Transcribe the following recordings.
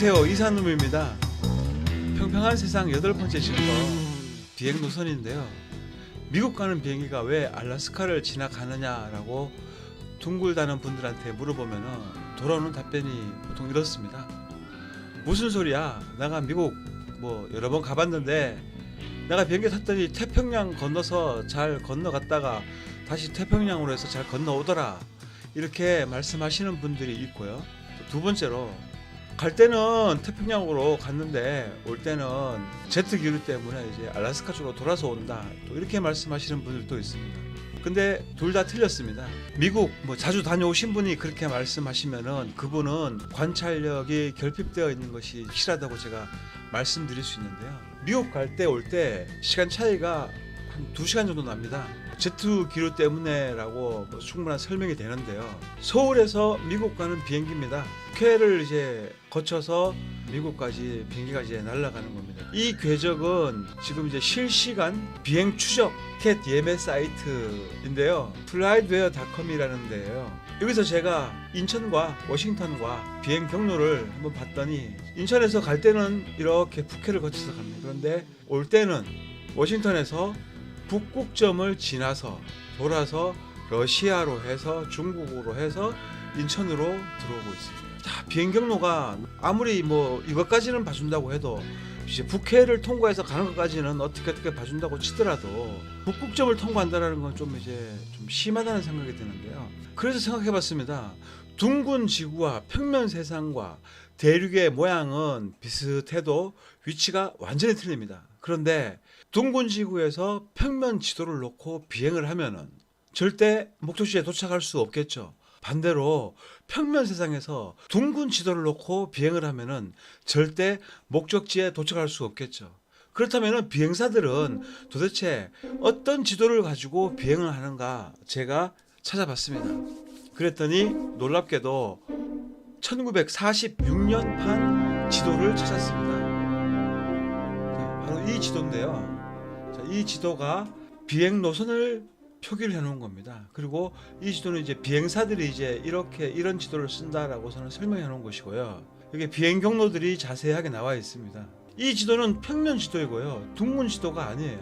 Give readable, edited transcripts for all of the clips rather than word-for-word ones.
안녕하세요, 이산놈입니다. 평평한 세상 8번째 질서 비행 노선인데요. 미국 가는 비행기가 왜 알래스카를 지나가느냐라고 둥글다는 분들한테 물어보면 돌아오는 답변이 보통 이렇습니다. 무슨 소리야? 내가 미국 여러 번 가봤는데 내가 비행기 탔더니 태평양 건너서 잘 건너갔다가 다시 태평양으로 해서 잘 건너오더라, 이렇게 말씀하시는 분들이 있고요. 두 번째로, 갈 때는 태평양으로 갔는데 올 때는 제트 기류 때문에 이제 알래스카 쪽으로 돌아서 온다, 또 이렇게 말씀하시는 분들도 있습니다. 근데 둘 다 틀렸습니다. 미국 자주 다녀오신 분이 그렇게 말씀하시면은 그분은 관찰력이 결핍되어 있는 것이 확실하다고 제가 말씀드릴 수 있는데요. 미국 갈 때 올 때 시간 차이가 한 2시간 정도 납니다. 제트 기류 때문에라고 충분한 설명이 되는데요. 서울에서 미국 가는 비행기입니다. 국회를 이제 거쳐서 미국까지 비행기가 이제 날아가는 겁니다. 이 궤적은 지금 이제 실시간 비행 추적 티켓 예매 사이트인데요. flightware.com이라는 데예요. 여기서 제가 인천과 워싱턴과 비행 경로를 한번 봤더니, 인천에서 갈 때는 이렇게 북해를 거쳐서 갑니다. 그런데 올 때는 워싱턴에서 북극점을 지나서 돌아서 러시아로 해서 중국으로 해서 인천으로 들어오고 있습니다. 자, 비행 경로가 아무리 이것까지는 봐준다고 해도 이제 북해를 통과해서 가는 것까지는 어떻게 봐준다고 치더라도 북극점을 통과한다는 건 좀 심하다는 생각이 드는데요. 그래서 생각해봤습니다. 둥근 지구와 평면 세상과 대륙의 모양은 비슷해도 위치가 완전히 틀립니다. 그런데 둥근 지구에서 평면 지도를 놓고 비행을 하면은 절대 목적지에 도착할 수 없겠죠. 반대로 평면 세상에서 둥근 지도를 놓고 비행을 하면은 절대 목적지에 도착할 수 없겠죠. 그렇다면 비행사들은 도대체 어떤 지도를 가지고 비행을 하는가 제가 찾아봤습니다. 그랬더니 놀랍게도 1946년판 지도를 찾았습니다. 바로 이 지도인데요. 이 지도가 비행 노선을 표기를 해놓은 겁니다. 그리고 이 지도는 이제 비행사들이 이제 이런 지도를 쓴다라고서는 설명해 놓은 것이고요. 여기 비행 경로들이 자세하게 나와 있습니다. 이 지도는 평면 지도이고요, 둥근 지도가 아니에요.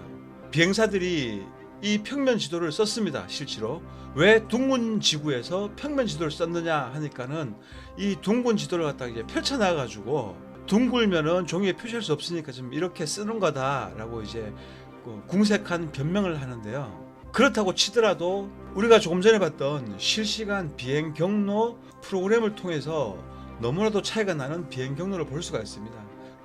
비행사들이 이 평면 지도를 썼습니다. 실제로 왜 둥근 지구에서 평면 지도를 썼느냐 하니까는 이 둥근 지도를 갖다가 이제 펼쳐놔 가지고 둥글면은 종이에 표시할 수 없으니까 좀 이렇게 쓰는 거다라고 이제 궁색한 변명을 하는데요. 그렇다고 치더라도 우리가 조금 전에 봤던 실시간 비행 경로 프로그램을 통해서 너무나도 차이가 나는 비행 경로를 볼 수가 있습니다.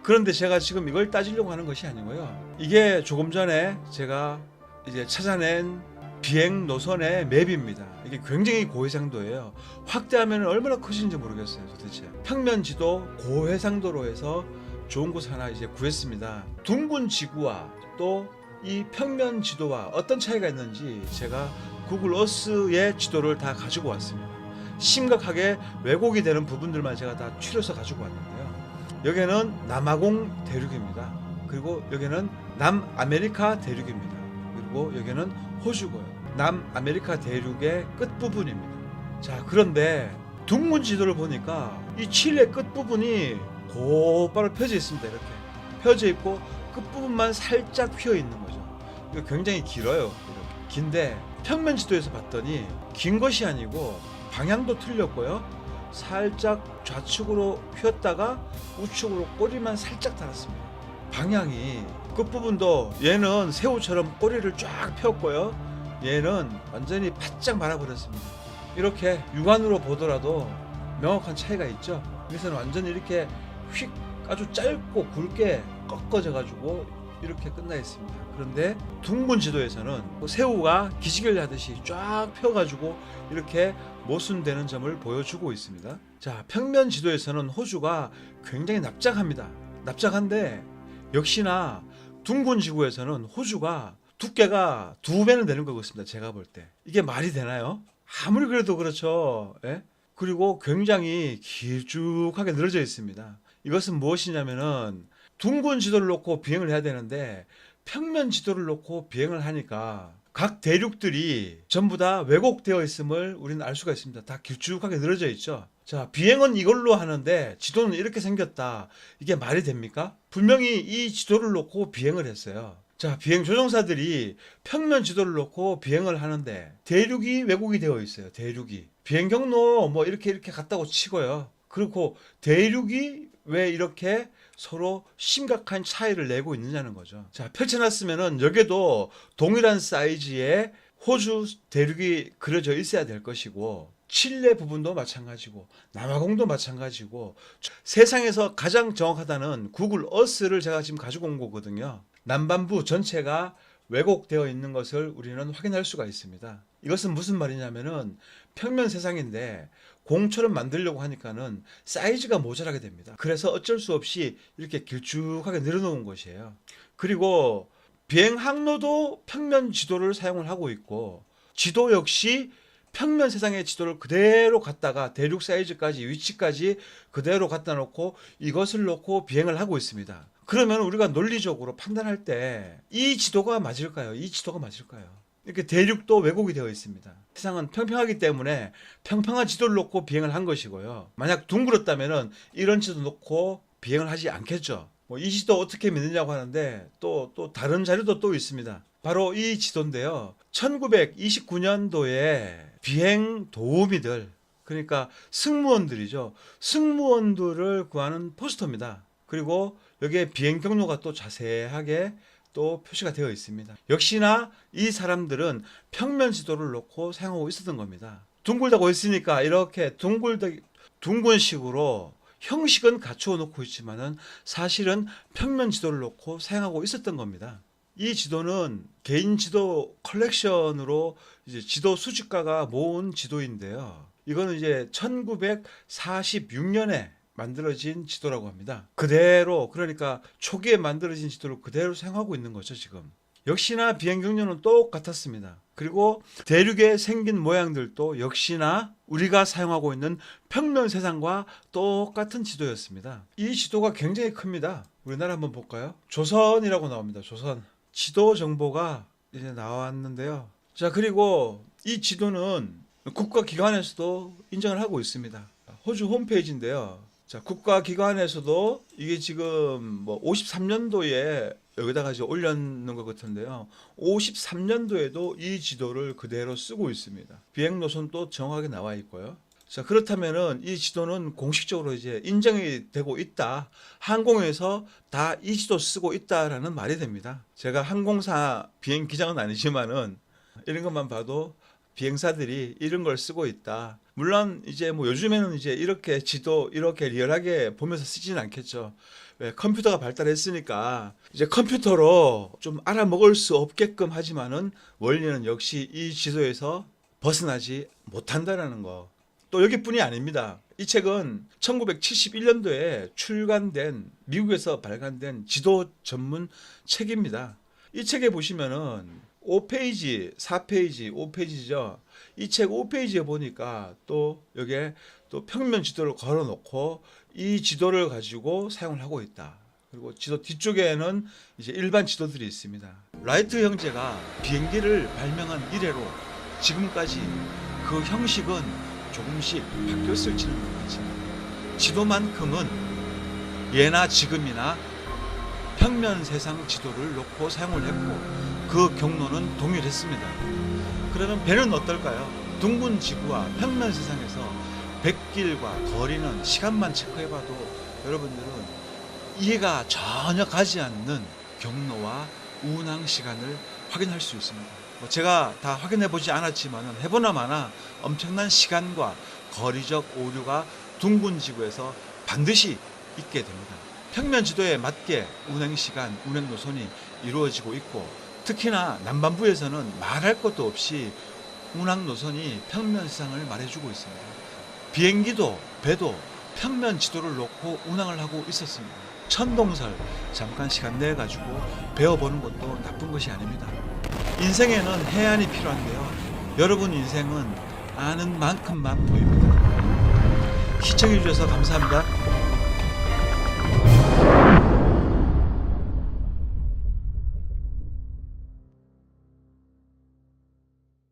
그런데 제가 지금 이걸 따지려고 하는 것이 아니고요. 이게 조금 전에 제가 이제 찾아낸 비행 노선의 맵입니다. 이게 굉장히 고해상도예요. 확대하면 얼마나 커지는지 모르겠어요, 도대체. 평면 지도 고해상도로 해서 좋은 곳 하나 이제 구했습니다. 둥근 지구와 또 이 평면 지도와 어떤 차이가 있는지 제가 구글 어스의 지도를 다 가지고 왔습니다. 심각하게 왜곡이 되는 부분들만 제가 다 추려서 가지고 왔는데요. 여기는 남아공 대륙입니다. 그리고 여기는 남아메리카 대륙입니다. 그리고 여기는 호주고요. 남아메리카 대륙의 끝부분입니다. 자, 그런데 둥근 지도를 보니까 이 칠레 끝부분이 곧바로 펴져 있습니다. 이렇게 펴져 있고 끝부분만 살짝 휘어 있는 거죠. 이거 굉장히 길어요. 이렇게 긴데 평면 지도에서 봤더니 긴 것이 아니고 방향도 틀렸고요. 살짝 좌측으로 휘었다가 우측으로 꼬리만 살짝 달았습니다. 방향이 끝부분도 얘는 새우처럼 꼬리를 쫙 폈고요. 얘는 완전히 바짝 말아버렸습니다. 이렇게 육안으로 보더라도 명확한 차이가 있죠. 여기서는 완전히 이렇게 휙 아주 짧고 굵게 꺾어져 가지고 이렇게 끝나 있습니다. 그런데 둥근 지도에서는 새우가 기지개를 하듯이 쫙 펴가지고 이렇게 모순되는 점을 보여주고 있습니다. 자, 평면 지도에서는 호주가 굉장히 납작합니다. 납작한데 역시나 둥근 지구에서는 호주가 두께가 2배는 되는 것 같습니다. 제가 볼 때 이게 말이 되나요? 아무리 그래도 그렇죠. 예? 그리고 굉장히 길쭉하게 늘어져 있습니다. 이것은 무엇이냐면은 둥근 지도를 놓고 비행을 해야 되는데 평면 지도를 놓고 비행을 하니까 각 대륙들이 전부 다 왜곡되어 있음을 우리는 알 수가 있습니다. 다 길쭉하게 늘어져 있죠. 자, 비행은 이걸로 하는데 지도는 이렇게 생겼다. 이게 말이 됩니까? 분명히 이 지도를 놓고 비행을 했어요. 자, 비행 조종사들이 평면 지도를 놓고 비행을 하는데 대륙이 왜곡이 되어 있어요. 대륙이. 비행 경로 뭐 이렇게 갔다고 치고요. 그리고 대륙이 왜 이렇게 서로 심각한 차이를 내고 있느냐는 거죠. 자, 펼쳐놨으면은 여기도 동일한 사이즈의 호주 대륙이 그려져 있어야 될 것이고, 칠레 부분도 마찬가지고 남아공도 마찬가지고, 세상에서 가장 정확하다는 구글 어스를 제가 지금 가지고 온 거거든요. 남반부 전체가 왜곡되어 있는 것을 우리는 확인할 수가 있습니다. 이것은 무슨 말이냐면은 평면 세상인데 공처럼 만들려고 하니까는 사이즈가 모자라게 됩니다. 그래서 어쩔 수 없이 이렇게 길쭉하게 늘어놓은 것이에요. 그리고 비행 항로도 평면 지도를 사용을 하고 있고, 지도 역시 평면 세상의 지도를 그대로 갖다가 대륙 사이즈까지 위치까지 그대로 갖다 놓고 이것을 놓고 비행을 하고 있습니다. 그러면 우리가 논리적으로 판단할 때 이 지도가 맞을까요? 이 지도가 맞을까요? 이렇게 대륙도 왜곡이 되어 있습니다. 세상은 평평하기 때문에 평평한 지도를 놓고 비행을 한 것이고요. 만약 둥그렇다면은 이런 지도 놓고 비행을 하지 않겠죠. 이 지도 어떻게 믿느냐고 하는데 또 다른 자료도 또 있습니다. 바로 이 지도인데요. 1929년도에 비행 도우미들, 그러니까 승무원들이죠. 승무원들을 구하는 포스터입니다. 그리고 여기에 비행 경로가 또 자세하게 또 표시가 되어 있습니다. 역시나 이 사람들은 평면 지도를 놓고 사용하고 있었던 겁니다. 둥글다고 했으니까 이렇게 둥근 식으로 형식은 갖추어 놓고 있지만은 사실은 평면 지도를 놓고 사용하고 있었던 겁니다. 이 지도는 개인 지도 컬렉션으로 이제 지도 수집가가 모은 지도인데요. 이거는 이제 1946년에 만들어진 지도라고 합니다. 그대로, 그러니까 초기에 만들어진 지도를 그대로 사용하고 있는 거죠, 지금. 역시나 비행 경로는 똑같았습니다. 그리고 대륙에 생긴 모양들도 역시나 우리가 사용하고 있는 평면 세상과 똑같은 지도였습니다. 이 지도가 굉장히 큽니다. 우리나라 한번 볼까요? 조선이라고 나옵니다. 조선. 지도 정보가 이제 나왔는데요. 자, 그리고 이 지도는 국가기관에서도 인정을 하고 있습니다. 호주 홈페이지인데요. 자, 국가기관에서도 이게 지금 뭐 53년도에 여기다가 이제 올려놓은 것 같은데요. 53년도에도 이 지도를 그대로 쓰고 있습니다. 비행 노선도 정확하게 나와 있고요. 자, 그렇다면은 이 지도는 공식적으로 이제 인정이 되고 있다. 항공에서 다 이 지도 쓰고 있다라는 말이 됩니다. 제가 항공사 비행 기장은 아니지만은 이런 것만 봐도 비행사들이 이런 걸 쓰고 있다. 물론 이제 뭐 요즘에는 이제 이렇게 지도 이렇게 리얼하게 보면서 쓰지는 않겠죠. 왜 컴퓨터가 발달했으니까 이제 컴퓨터로 좀 알아먹을 수 없게끔 하지만은 원리는 역시 이 지도에서 벗어나지 못한다라는 거. 또 여기뿐이 아닙니다. 이 책은 1971년도에 출간된, 미국에서 발간된 지도 전문 책입니다. 이 책에 보시면은 5페이지, 4페이지, 5페이지죠. 이 책 5페이지에 보니까 또 여기에 또 평면 지도를 걸어 놓고 이 지도를 가지고 사용을 하고 있다. 그리고 지도 뒤쪽에는 이제 일반 지도들이 있습니다. 라이트 형제가 비행기를 발명한 이래로 지금까지 그 형식은 조금씩 바뀌었을지는 모르겠지만 지도만큼은 예나 지금이나 평면 세상 지도를 놓고 사용을 했고 그 경로는 동일했습니다. 그러면 배는 어떨까요? 둥근 지구와 평면 세상에서 백길과 거리는 시간만 체크해봐도 여러분들은 이해가 전혀 가지 않는 경로와 운항 시간을 확인할 수 있습니다. 제가 다 확인해보지 않았지만 해보나 마나 엄청난 시간과 거리적 오류가 둥근 지구에서 반드시 있게 됩니다. 평면 지도에 맞게 운행 시간, 운행 노선이 이루어지고 있고 특히나 남반부에서는 말할 것도 없이 운항 노선이 평면 세상을 말해주고 있습니다. 비행기도 배도 평면 지도를 놓고 운항을 하고 있었습니다. 천동설 잠깐 시간 내 가지고 배워보는 것도 나쁜 것이 아닙니다. 인생에는 해안이 필요한데요. 여러분 인생은 아는 만큼만 보입니다. 시청해 주셔서 감사합니다.